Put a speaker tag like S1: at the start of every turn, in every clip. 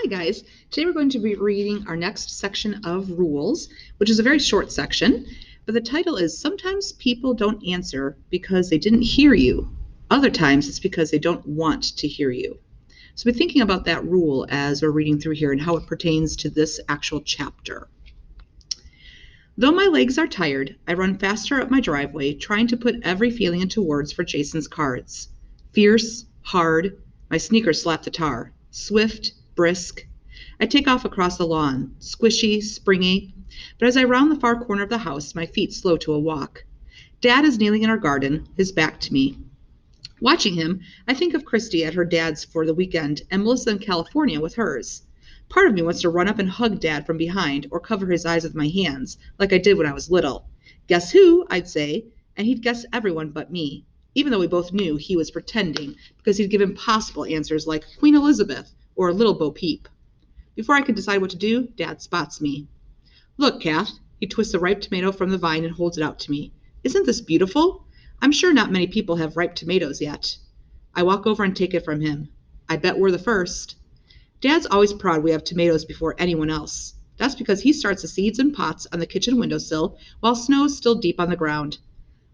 S1: guys. Today we're going to be reading our next section of rules, which is a very short section, but the title is Sometimes People Don't Answer Because They Didn't Hear You. Other times it's because they don't want to hear you. So we're thinking about that rule as we're reading through here and how it pertains to this actual chapter. Though my legs are tired, I run faster up my driveway, trying to put every feeling into words for Jason's cards. Fierce, hard, my sneakers slap the tar. Swift, brisk. I take off across the lawn, squishy, springy, but as I round the far corner of the house, my feet slow to a walk. Dad is kneeling in our garden, his back to me. Watching him, I think of Christy at her dad's for the weekend and Melissa in California with hers. Part of me wants to run up and hug Dad from behind or cover his eyes with my hands, like I did when I was little. Guess who, I'd say, and he'd guess everyone but me, even though we both knew he was pretending because he'd give impossible answers like Queen Elizabeth or Little Bo Peep. Before I could decide what to do, Dad spots me. Look, Kath, he twists a ripe tomato from the vine and holds it out to me. Isn't this beautiful? I'm sure not many people have ripe tomatoes yet. I walk over and take it from him. I bet we're the first. Dad's always proud we have tomatoes before anyone else. That's because he starts the seeds in pots on the kitchen windowsill while snow's still deep on the ground.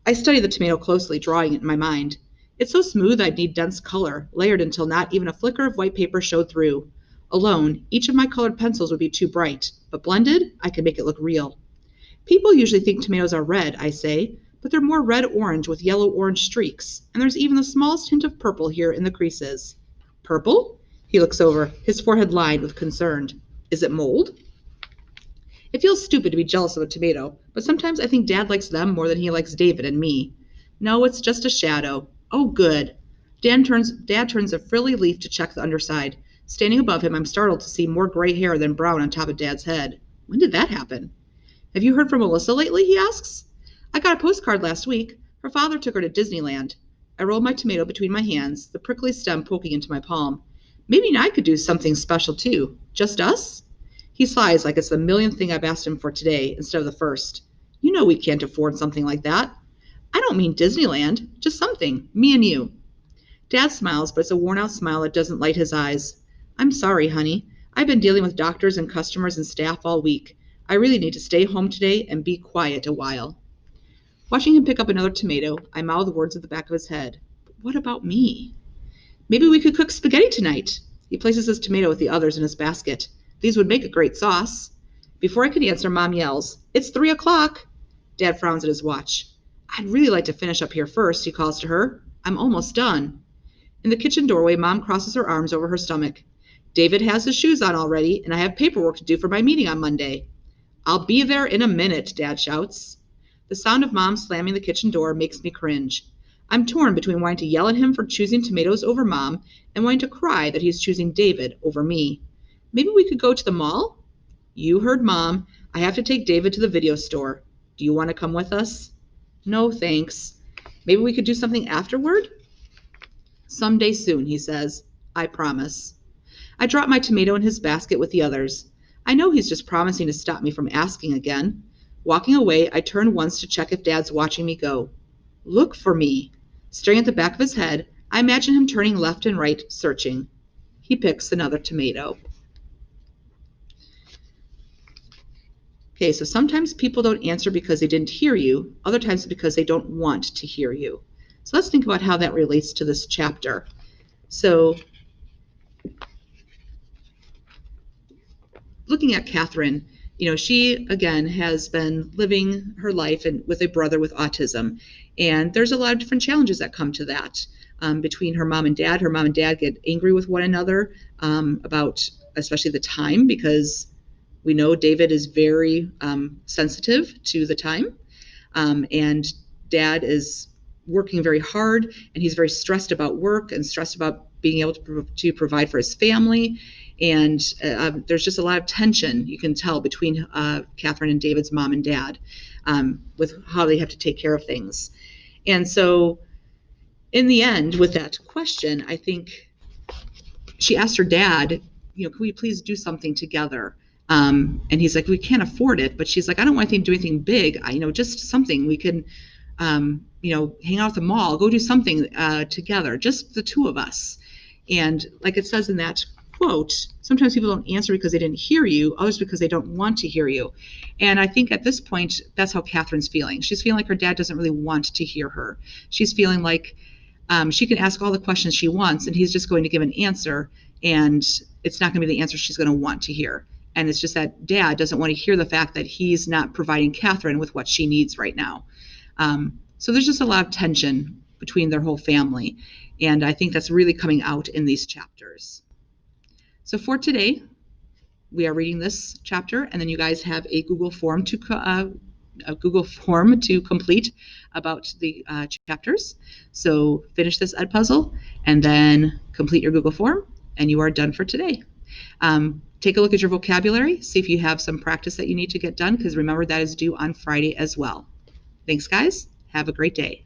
S1: I study the tomato closely, drawing it in my mind. It's so smooth I'd need dense color, layered until not even a flicker of white paper showed through. Alone, each of my colored pencils would be too bright, but blended, I could make it look real. People usually think tomatoes are red, I say, but they're more red-orange with yellow-orange streaks, and there's even the smallest hint of purple here in the creases. Purple? He looks over, his forehead lined with concern. Is it mold? It feels stupid to be jealous of a tomato, but sometimes I think Dad likes them more than he likes David and me. No, it's just a shadow. Oh, good. Dad turns a frilly leaf to check the underside. Standing above him, I'm startled to see more gray hair than brown on top of Dad's head. When did that happen? Have you heard from Melissa lately? He asks. I got a postcard last week. Her father took her to Disneyland. I rolled my tomato between my hands, the prickly stem poking into my palm. Maybe I could do something special too. Just us? He sighs like it's the millionth thing I've asked him for today instead of the first. You know we can't afford something like that. I don't mean Disneyland, just something, me and you. Dad smiles, but it's a worn-out smile that doesn't light his eyes. I'm sorry, honey. I've been dealing with doctors and customers and staff all week. I really need to stay home today and be quiet a while. Watching him pick up another tomato, I mouth words at the back of his head. But what about me? Maybe we could cook spaghetti tonight. He places his tomato with the others in his basket. These would make a great sauce. Before I could answer, Mom yells, It's 3 o'clock. Dad frowns at his watch. I'd really like to finish up here first, he calls to her. I'm almost done. In the kitchen doorway, Mom crosses her arms over her stomach. David has his shoes on already, and I have paperwork to do for my meeting on Monday. I'll be there in a minute, Dad shouts. The sound of Mom slamming the kitchen door makes me cringe. I'm torn between wanting to yell at him for choosing tomatoes over Mom and wanting to cry that he's choosing David over me. Maybe we could go to the mall? You heard Mom. I have to take David to the video store. Do you want to come with us? No, thanks. Maybe we could do something afterward? Someday soon, he says. I promise. I drop my tomato in his basket with the others. I know he's just promising to stop me from asking again. Walking away, I turn once to check if Dad's watching me go. Look for me. Staring at the back of his head, I imagine him turning left and right, searching. He picks another tomato. Okay, so sometimes people don't answer because they didn't hear you, other times because they don't want to hear you. So let's think about how that relates to this chapter. So looking at Catherine, she, again, has been living her life with a brother with autism. And there's a lot of different challenges that come to that between her mom and dad. Her mom and dad get angry with one another about especially the time, because we know David is very sensitive to the time. And dad is working very hard, and he's very stressed about work and stressed about being able to provide for his family. And there's just a lot of tension, you can tell, between Catherine and David's mom and dad with how they have to take care of things. And so in the end, with that question, I think she asked her dad, can we please do something together? And he's like, we can't afford it. But she's like, I don't want to do anything big. Just something we can, hang out at the mall, go do something together, just the two of us. And like it says in that quote, sometimes people don't answer because they didn't hear you, others because they don't want to hear you. And I think at this point, that's how Catherine's feeling. She's feeling like her dad doesn't really want to hear her. She's feeling like she can ask all the questions she wants, and he's just going to give an answer, and it's not going to be the answer she's going to want to hear. And it's just that dad doesn't want to hear the fact that he's not providing Catherine with what she needs right now. So there's just a lot of tension between their whole family. And I think that's really coming out in these chapters. So for today, we are reading this chapter, and then you guys have a Google form to complete about the chapters. So finish this Edpuzzle and then complete your Google form, and you are done for today. Take a look at your vocabulary, see if you have some practice that you need to get done, because remember that is due on Friday as well. Thanks, guys. Have a great day.